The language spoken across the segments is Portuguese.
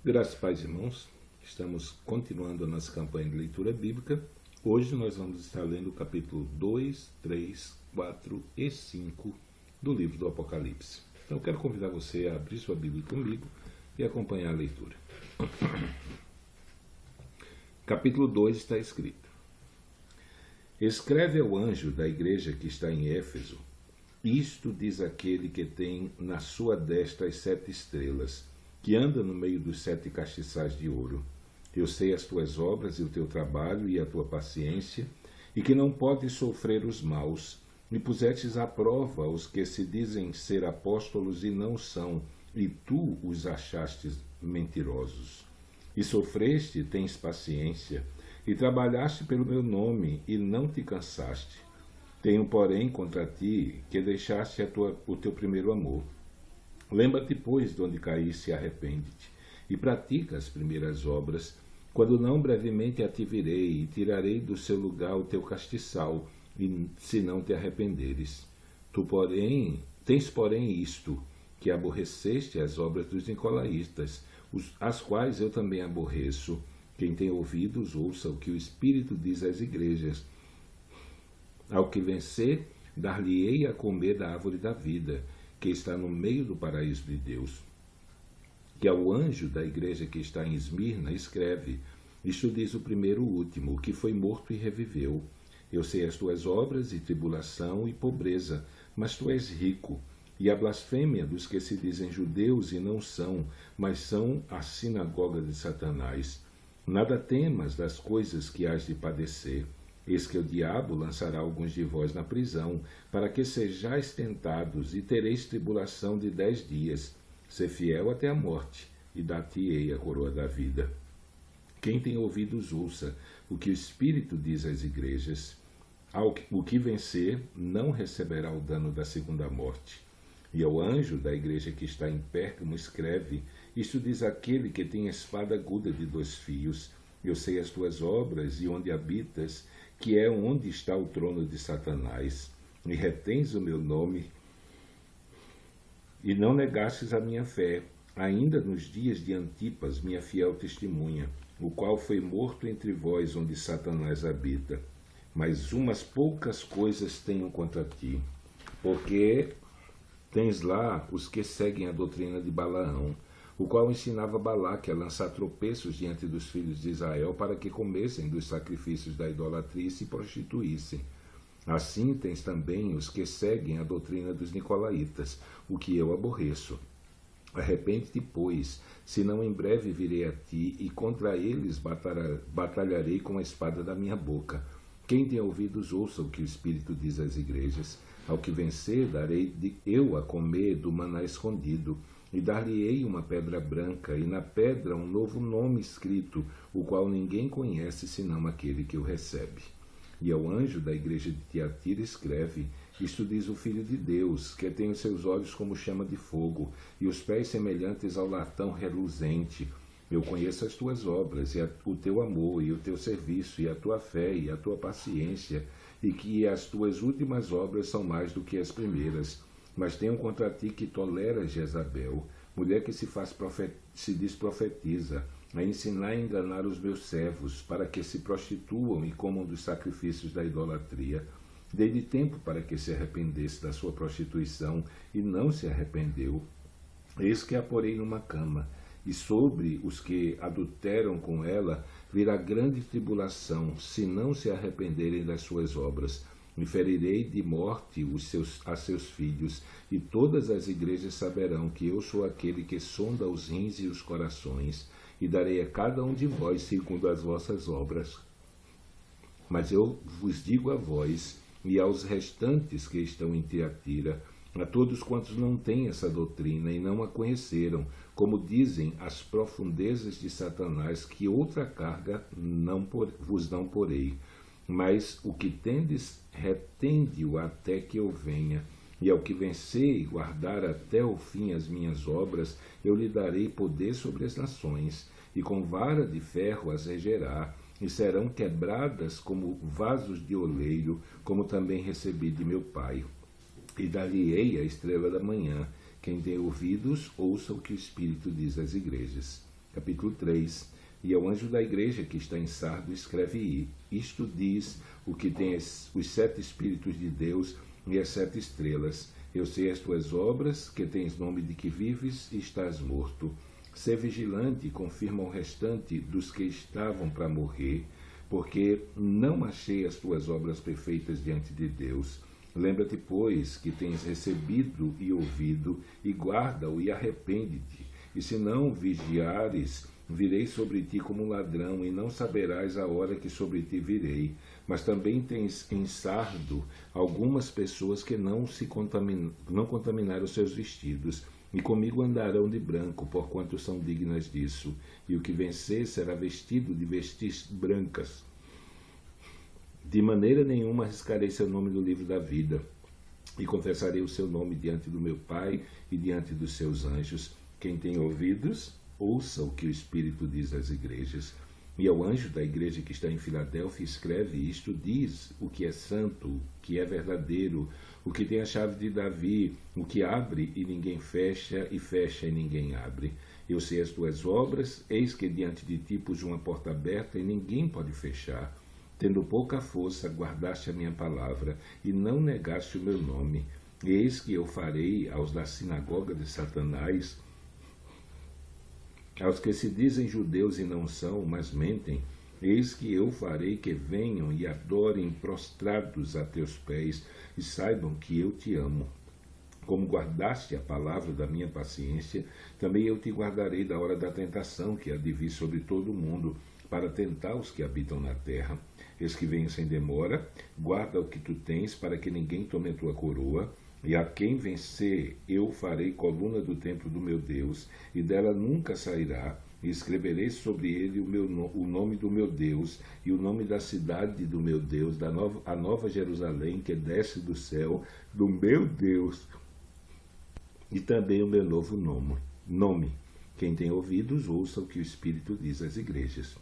Graças, pais e irmãos, estamos continuando a nossa campanha de leitura bíblica. Hoje nós vamos estar lendo o capítulo 2, 3, 4 e 5 do livro do Apocalipse. Então eu quero convidar você a abrir sua Bíblia comigo e acompanhar a leitura. Capítulo 2 está escrito: Escreve ao anjo da igreja que está em Éfeso: Isto diz aquele que tem na sua destra as 7 estrelas, que anda no meio dos 7 castiçais de ouro. Eu sei as tuas obras e o teu trabalho e a tua paciência, e que não podes sofrer os maus, e pusestes à prova os que se dizem ser apóstolos e não são, e tu os achastes mentirosos. E sofreste, tens paciência, e trabalhaste pelo meu nome, e não te cansaste. Tenho, porém, contra ti, que deixaste o teu primeiro amor. Lembra-te, pois, de onde caíste e arrepende-te, e pratica as primeiras obras, quando não brevemente a te virei, e tirarei do seu lugar o teu castiçal, e se não te arrependeres. Tu, porém, tens, isto, que aborreceste as obras dos nicolaítas, as quais eu também aborreço. Quem tem ouvidos, ouça o que o Espírito diz às igrejas. Ao que vencer, dar-lhe-ei a comer da árvore da vida, que está no meio do paraíso de Deus. Que ao anjo da igreja que está em Esmirna escreve: Isto diz o primeiro o último, que foi morto e reviveu. Eu sei as tuas obras e tribulação e pobreza, mas tu és rico. E a blasfêmia dos que se dizem judeus e não são, mas são a sinagoga de Satanás. Nada temas das coisas que hás de padecer. Eis que o diabo lançará alguns de vós na prisão, para que sejais tentados, e tereis tribulação de 10 dias. Sê fiel até a morte, e dar-te-ei a coroa da vida. Quem tem ouvidos, ouça o que o Espírito diz às igrejas. O que vencer não receberá o dano da segunda morte. E ao anjo da igreja que está em Pérgamo escreve: Isto diz aquele que tem a espada aguda de 2 fios. Eu sei as tuas obras e onde habitas, que é onde está o trono de Satanás, e retens o meu nome, e não negastes a minha fé, ainda nos dias de Antipas, minha fiel testemunha, o qual foi morto entre vós, onde Satanás habita. Mas umas poucas coisas tenho contra ti, porque tens lá os que seguem a doutrina de Balaão, o qual ensinava Balaque a lançar tropeços diante dos filhos de Israel para que comessem dos sacrifícios da idolatria e se prostituíssem. Assim tens também os que seguem a doutrina dos nicolaítas, o que eu aborreço. Arrepende-te, pois, senão em breve virei a ti, e contra eles batalharei com a espada da minha boca. Quem tem ouvidos, ouça o que o Espírito diz às igrejas. Ao que vencer, darei eu a comer do maná escondido, e dar-lhe-ei uma pedra branca, e na pedra um novo nome escrito, o qual ninguém conhece senão aquele que o recebe. E ao anjo da igreja de Tiatira escreve: Isto diz o Filho de Deus, que tem os seus olhos como chama de fogo, e os pés semelhantes ao latão reluzente. Eu conheço as tuas obras, e o teu amor, e o teu serviço, e a tua fé, e a tua paciência, e que as tuas últimas obras são mais do que as primeiras. Mas tenho contra ti que toleras Jezabel, mulher que se diz profetiza, a ensinar e enganar os meus servos, para que se prostituam e comam dos sacrifícios da idolatria. Dei-lhe tempo para que se arrependesse da sua prostituição, e não se arrependeu. Eis que a porei numa cama, e sobre os que adulteram com ela virá grande tribulação, se não se arrependerem das suas obras. E ferirei de morte a seus filhos, e todas as igrejas saberão que eu sou aquele que sonda os rins e os corações, e darei a cada um de vós segundo as vossas obras. Mas eu vos digo a vós, e aos restantes que estão em Tiatira, a todos quantos não têm essa doutrina e não a conheceram, como dizem as profundezas de Satanás, que outra carga vos não porei. Mas o que tendes, retende-o até que eu venha. E ao que vencer e guardar até o fim as minhas obras, eu lhe darei poder sobre as nações, e com vara de ferro as regerá, e serão quebradas como vasos de oleiro, como também recebi de meu Pai. E dar-lhe-ei a estrela da manhã. Quem tem ouvidos, ouça o que o Espírito diz às igrejas. Capítulo 3. E ao anjo da igreja que está em Sardo, escreve: isto diz o que tem os 7 Espíritos de Deus e as 7 estrelas. Eu sei as tuas obras, que tens nome de que vives e estás morto. Sê vigilante e confirma o restante dos que estavam para morrer, porque não achei as tuas obras perfeitas diante de Deus. Lembra-te, pois, que tens recebido e ouvido, e guarda-o e arrepende-te. E se não vigiares, virei sobre ti como um ladrão, e não saberás a hora que sobre ti virei. Mas também tens em Sardo algumas pessoas que não contaminaram seus vestidos, e comigo andarão de branco, porquanto são dignas disso. E o que vencer será vestido de vestes brancas. De maneira nenhuma arriscarei seu nome do livro da vida, e confessarei o seu nome diante do meu Pai e diante dos seus anjos. Quem tem ouvidos, ouça o que o Espírito diz às igrejas. E ao anjo da igreja que está em Filadélfia, escreve: isto diz o que é santo, o que é verdadeiro, o que tem a chave de Davi, o que abre e ninguém fecha, e fecha e ninguém abre. Eu sei as tuas obras, eis que diante de ti pus uma porta aberta e ninguém pode fechar. Tendo pouca força, guardaste a minha palavra e não negaste o meu nome. Eis que eu farei aos da sinagoga de Satanás, aos que se dizem judeus e não são, mas mentem, eis que eu farei que venham e adorem prostrados a teus pés, e saibam que eu te amo. Como guardaste a palavra da minha paciência, também eu te guardarei da hora da tentação que há de vir sobre todo o mundo, para tentar os que habitam na terra. Eis que venho sem demora, guarda o que tu tens, para que ninguém tome a tua coroa. E a quem vencer, eu farei coluna do templo do meu Deus, e dela nunca sairá, e escreverei sobre ele o nome do meu Deus, e o nome da cidade do meu Deus, a nova Jerusalém, que desce do céu, do meu Deus, e também o meu novo nome. Quem tem ouvidos, ouça o que o Espírito diz às igrejas.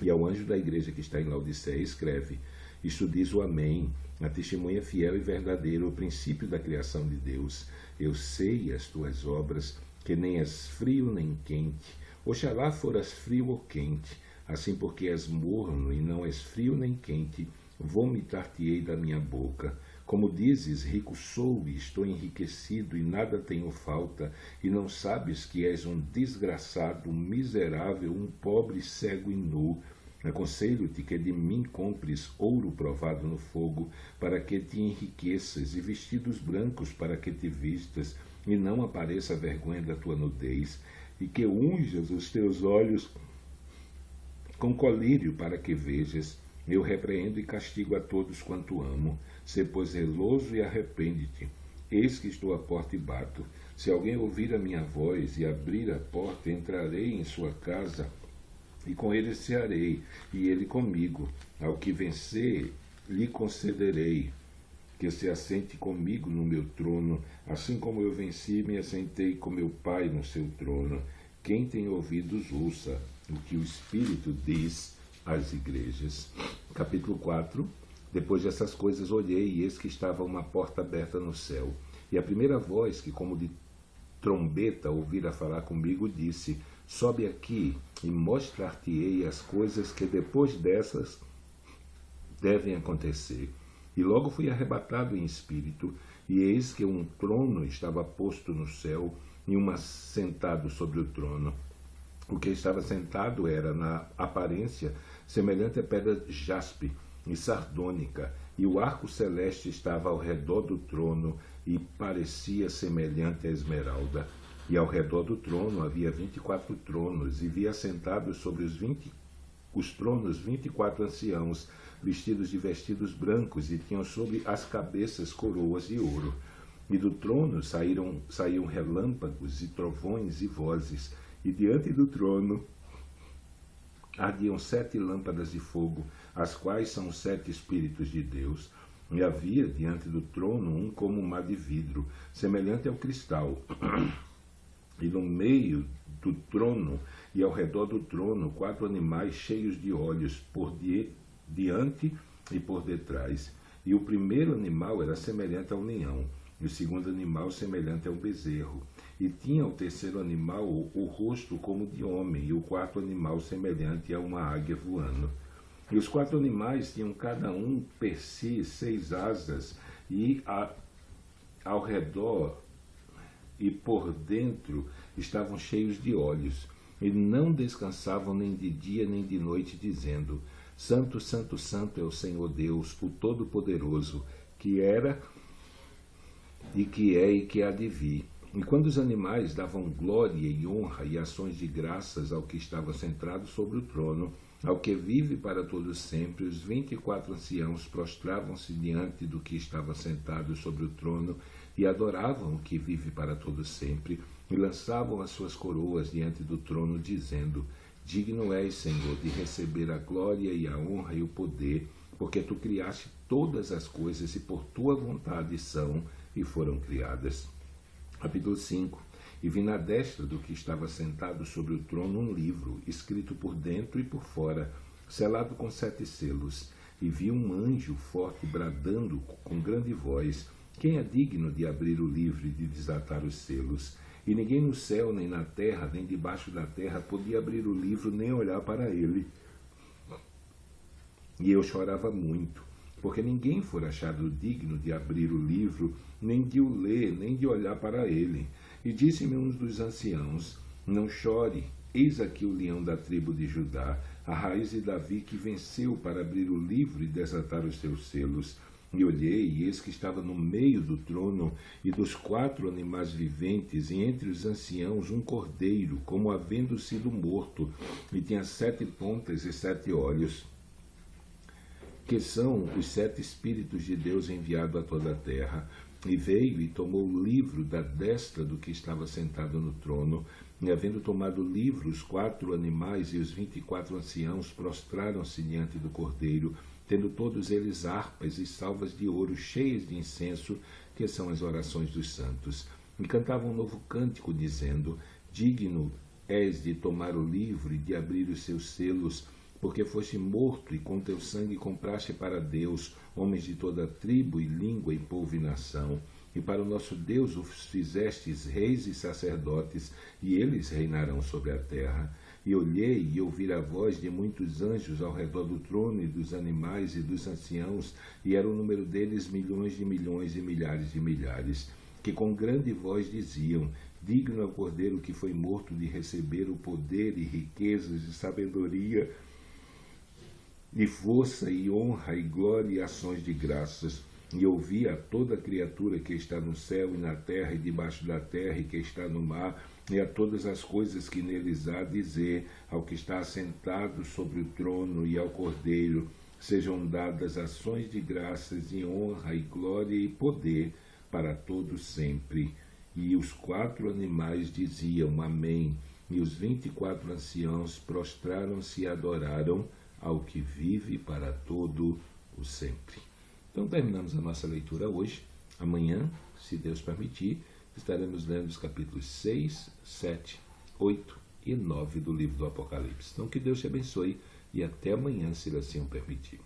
E ao anjo da igreja que está em Laodiceia, escreve: isto diz o Amém, a testemunha fiel e verdadeira, o princípio da criação de Deus. Eu sei as tuas obras, que nem és frio nem quente. Oxalá foras frio ou quente, assim porque és morno e não és frio nem quente, vomitar-te-ei da minha boca. Como dizes, rico sou e estou enriquecido e nada tenho falta, e não sabes que és um desgraçado, um miserável, um pobre, cego e nu. Aconselho-te que de mim compres ouro provado no fogo, para que te enriqueças, e vestidos brancos para que te vistas, e não apareça a vergonha da tua nudez, e que unjas os teus olhos com colírio para que vejas. Eu repreendo e castigo a todos quanto amo. Sê, pois, zeloso e arrepende-te. Eis que estou à porta e bato. Se alguém ouvir a minha voz e abrir a porta, entrarei em sua casa, e com ele cearei, e ele comigo. Ao que vencer, lhe concederei que se assente comigo no meu trono, assim como eu venci e me assentei com meu Pai no seu trono. Quem tem ouvidos, ouça o que o Espírito diz às igrejas. Capítulo 4. Depois dessas coisas olhei, e eis que estava uma porta aberta no céu. E a primeira voz, que como de trombeta ouvira falar comigo, disse: sobe aqui, e mostrar-te-ei as coisas que depois dessas devem acontecer. E logo fui arrebatado em espírito, e eis que um trono estava posto no céu, e um assentado sobre o trono. O que estava sentado era, na aparência, semelhante a pedra jaspe e sardônica, e o arco celeste estava ao redor do trono, e parecia semelhante a esmeralda. E ao redor do trono havia 24 tronos, e vi assentados sobre os tronos 24 anciãos, vestidos de vestidos brancos, e tinham sobre as cabeças coroas de ouro. E do trono saíam relâmpagos e trovões e vozes, e diante do trono ardiam 7 lâmpadas de fogo, as quais são os 7 Espíritos de Deus. E havia diante do trono um como um mar de vidro, semelhante ao cristal. E no meio do trono e ao redor do trono 4 animais cheios de olhos, por diante e por detrás. E o primeiro animal era semelhante ao leão, e o segundo animal semelhante ao bezerro. E tinha o terceiro animal o rosto como de homem, e o quarto animal semelhante a uma águia voando. E os quatro animais tinham cada um per si 6 asas, e ao redor e por dentro estavam cheios de olhos. E não descansavam nem de dia nem de noite, dizendo: Santo, Santo, Santo é o Senhor Deus, o Todo-Poderoso, que era e que é e que há de vir. E quando os animais davam glória e honra e ações de graças ao que estava sentado sobre o trono, ao que vive para todos sempre, os 24 anciãos prostravam-se diante do que estava sentado sobre o trono e adoravam o que vive para todos sempre, e lançavam as suas coroas diante do trono, dizendo: Digno és, Senhor, de receber a glória e a honra e o poder, porque tu criaste todas as coisas e por tua vontade são e foram criadas. Capítulo 5. E vi na destra do que estava sentado sobre o trono um livro, escrito por dentro e por fora, selado com 7 selos. E vi um anjo forte bradando com grande voz: Quem é digno de abrir o livro e de desatar os selos? E ninguém no céu, nem na terra, nem debaixo da terra podia abrir o livro, nem olhar para ele. E eu chorava muito, porque ninguém fora achado digno de abrir o livro, nem de o ler, nem de olhar para ele. E disse-me um dos anciãos: Não chore, eis aqui o leão da tribo de Judá, a raiz de Davi, que venceu para abrir o livro e desatar os seus selos. E olhei, e eis que estava no meio do trono e dos 4 animais viventes, e entre os anciãos um cordeiro, como havendo sido morto, e tinha 7 pontas e 7 olhos, que são os 7 Espíritos de Deus enviados a toda a terra. E veio e tomou o livro da destra do que estava sentado no trono, e havendo tomado o livro, os 4 animais e os 24 anciãos prostraram-se diante do cordeiro, tendo todos eles harpas e salvas de ouro cheias de incenso, que são as orações dos santos. E cantavam um novo cântico, dizendo: Digno és de tomar o livro e de abrir os seus selos, porque foste morto e com teu sangue compraste para Deus homens de toda tribo e língua e povo e nação. E para o nosso Deus os fizestes reis e sacerdotes, e eles reinarão sobre a terra. E olhei e ouvi a voz de muitos anjos ao redor do trono, e dos animais e dos anciãos, e era o número deles milhões de milhões e milhares de milhares, que com grande voz diziam: Digno é o Cordeiro que foi morto de receber o poder e riquezas e sabedoria e força e honra e glória e ações de graças. E ouvi a toda criatura que está no céu e na terra e debaixo da terra e que está no mar, e a todas as coisas que neles há, dizer ao que está assentado sobre o trono e ao Cordeiro: Sejam dadas ações de graças e honra e glória e poder para todos sempre. E os 4 animais diziam: Amém. E os 24 anciãos prostraram-se e adoraram ao que vive para todo o sempre. Então terminamos a nossa leitura hoje. Amanhã, se Deus permitir, estaremos lendo os capítulos 6, 7, 8 e 9 do livro do Apocalipse. Então que Deus te abençoe e até amanhã, se Ele assim o permitir.